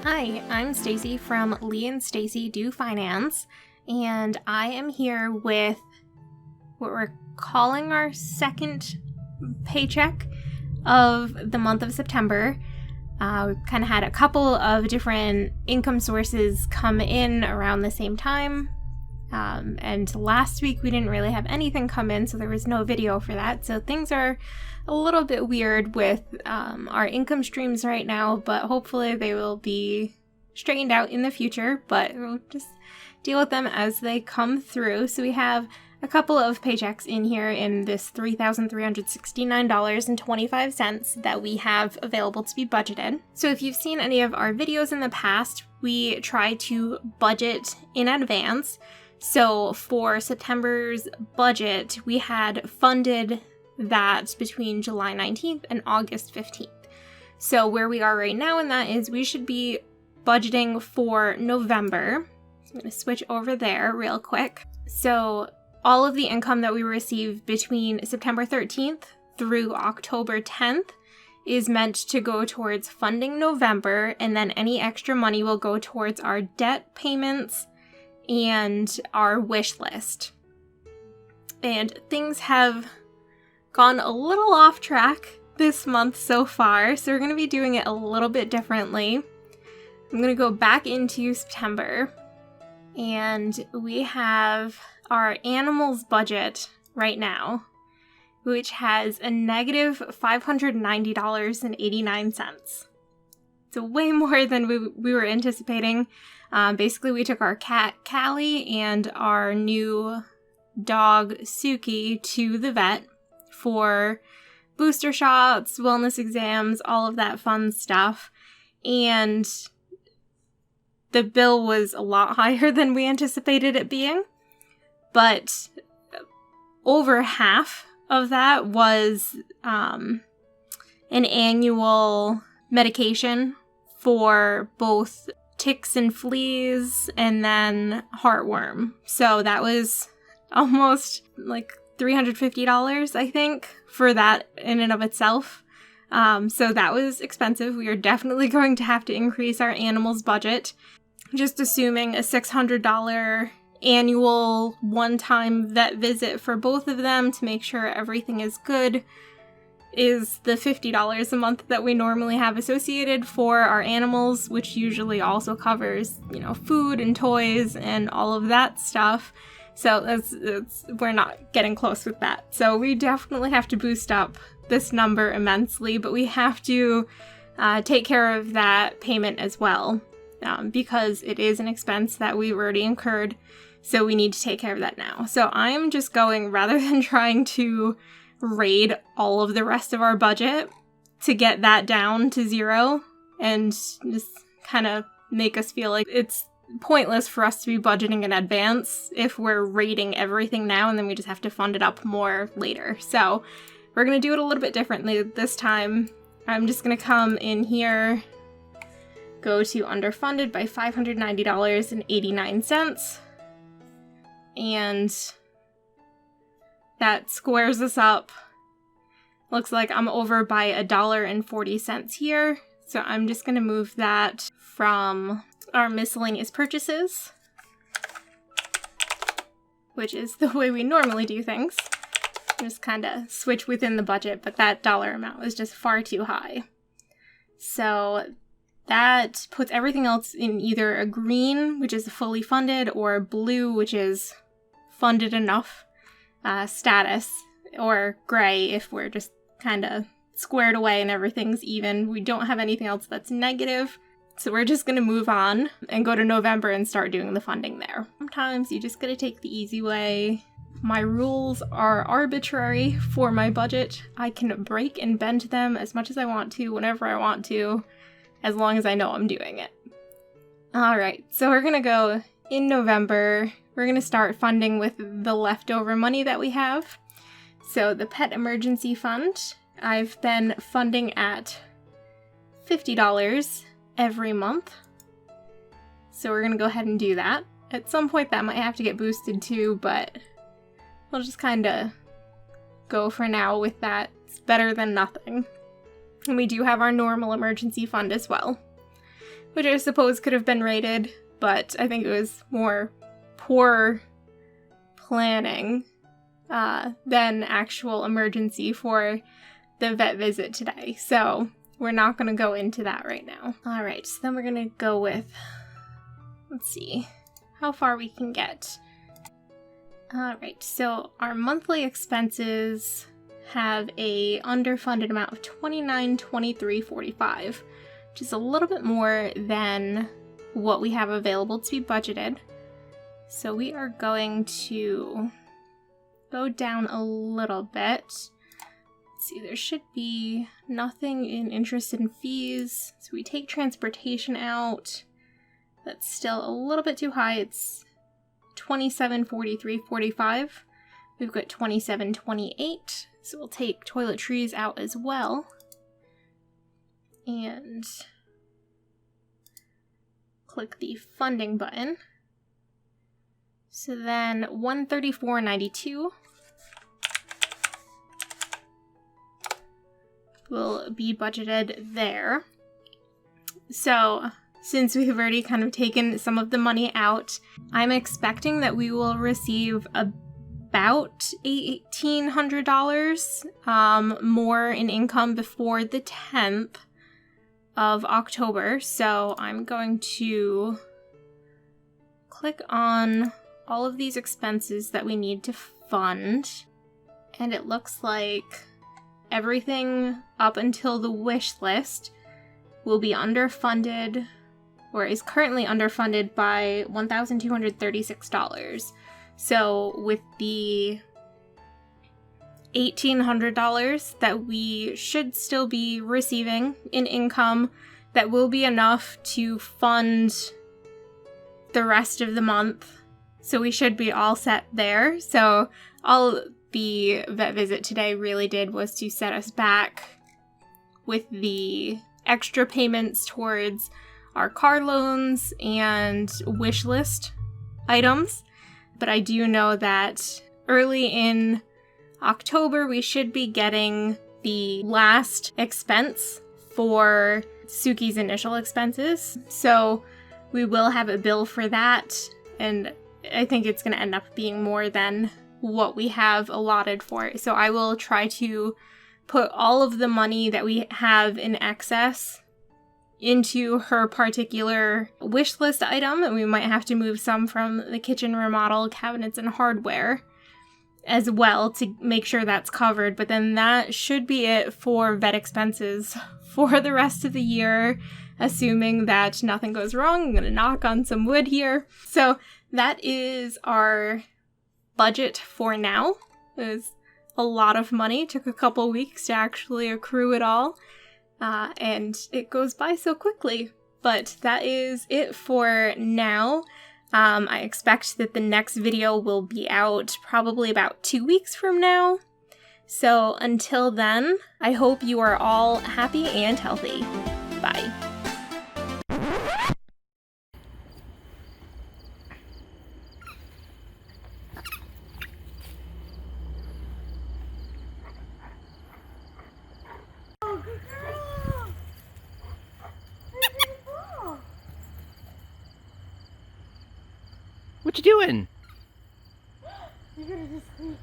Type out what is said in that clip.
Hi, I'm Stacy from Lee and Stacy Do Finance, and I am here with what we're calling our second paycheck of the month of September. We've kind of had a couple of different income sources come in around the same time, and last week we didn't really have anything come in, so there was no video for that. So things are a little bit weird with our income streams right now, but hopefully they will be straightened out in the future, but we'll just deal with them as they come through. So we have a couple of paychecks in here in this $3,369.25 that we have available to be budgeted. So if you've seen any of our videos in the past, we try to budget in advance. So for September's budget, we had funded that between July 19th and August 15th. So where we are right now in that is we should be budgeting for November. So I'm going to switch over there real quick. So all of the income that we receive between September 13th through October 10th is meant to go towards funding November, and then any extra money will go towards our debt payments and our wish list. And things have gone a little off track this month so far, so we're going to be doing it a little bit differently. I'm going to go back into September, and we have our animals budget right now, which has a negative $590.89. So way more than we were anticipating. Basically, we took our cat Callie and our new dog Suki to the vet for booster shots, wellness exams, all of that fun stuff. And the bill was a lot higher than we anticipated it being. But over half of that was an annual medication for both ticks and fleas and then heartworm. So that was almost like $350, I think, for that in and of itself. So that was expensive. We are definitely going to have to increase our animals budget. Just assuming a $600 annual one-time vet visit for both of them to make sure everything is good is the $50 a month that we normally have associated for our animals, which usually also covers, food and toys and all of that stuff. So we're not getting close with that. So we definitely have to boost up this number immensely, but we have to take care of that payment as well, because it is an expense that we've already incurred. So we need to take care of that now. So I'm just going, rather than trying to raid all of the rest of our budget to get that down to zero and just kind of make us feel like it's pointless for us to be budgeting in advance if we're raiding everything now and then we just have to fund it up more later. So we're going to do it a little bit differently this time. I'm just going to come in here, go to underfunded by $590.89, and that squares us up. Looks like I'm over by $1.40 here. So I'm just going to move that from our miscellaneous purchases, which is the way we normally do things. Just kind of switch within the budget, but that dollar amount was just far too high. So that puts everything else in either a green, which is fully funded, or blue, which is funded enough status, or gray if we're just kind of squared away and everything's even. We don't have anything else that's negative. So we're just going to move on and go to November and start doing the funding there. Sometimes you just got to take the easy way. My rules are arbitrary for my budget. I can break and bend them as much as I want to, whenever I want to, as long as I know I'm doing it. Alright, so we're going to go in November. We're going to start funding with the leftover money that we have. So the Pet Emergency Fund, I've been funding at $50 every month. So we're going to go ahead and do that. At some point that might have to get boosted too, but we'll just kind of go for now with that. It's better than nothing. And we do have our normal emergency fund as well. which I suppose could have been rated, but I think it was more poor planning than actual emergency for the vet visit today. So we're not going to go into that right now. All right, so then we're going to go with, let's see how far we can get. All right, so our monthly expenses have a underfunded amount of $29.23.45, which is a little bit more than what we have available to be budgeted. So we are going to go down a little bit. Let's see, there should be nothing in interest and fees. So we take transportation out. That's still a little bit too high. It's $27.43.45. We've got $27.28. So we'll take toiletries out as well. And click the funding button. So then $134.92 will be budgeted there. So since we've already kind of taken some of the money out, I'm expecting that we will receive about $1,800 more in income before the 10th of October. So I'm going to click on all of these expenses that we need to fund, and it looks like everything up until the wish list will be underfunded, or is currently underfunded by $1,236. So with the $1,800 that we should still be receiving in income, that will be enough to fund the rest of the month. So we should be all set there. So all the vet visit today really did was to set us back with the extra payments towards our car loans and wish list items. But I do know that early in October, we should be getting the last expense for Suki's initial expenses. So we will have a bill for that, and I think it's going to end up being more than what we have allotted for it. So I will try to put all of the money that we have in excess into her particular wish list item, and we might have to move some from the kitchen remodel, cabinets, and hardware as well to make sure that's covered. But then that should be it for vet expenses for the rest of the year, assuming that nothing goes wrong. I'm going to knock on some wood here. So that is our budget for now. It was a lot of money. It took a couple weeks to actually accrue it all. And it goes by so quickly. But that is it for now. I expect that the next video will be out probably about 2 weeks from now. So until then, I hope you are all happy and healthy. Bye. What you doing? You're gonna just sleep.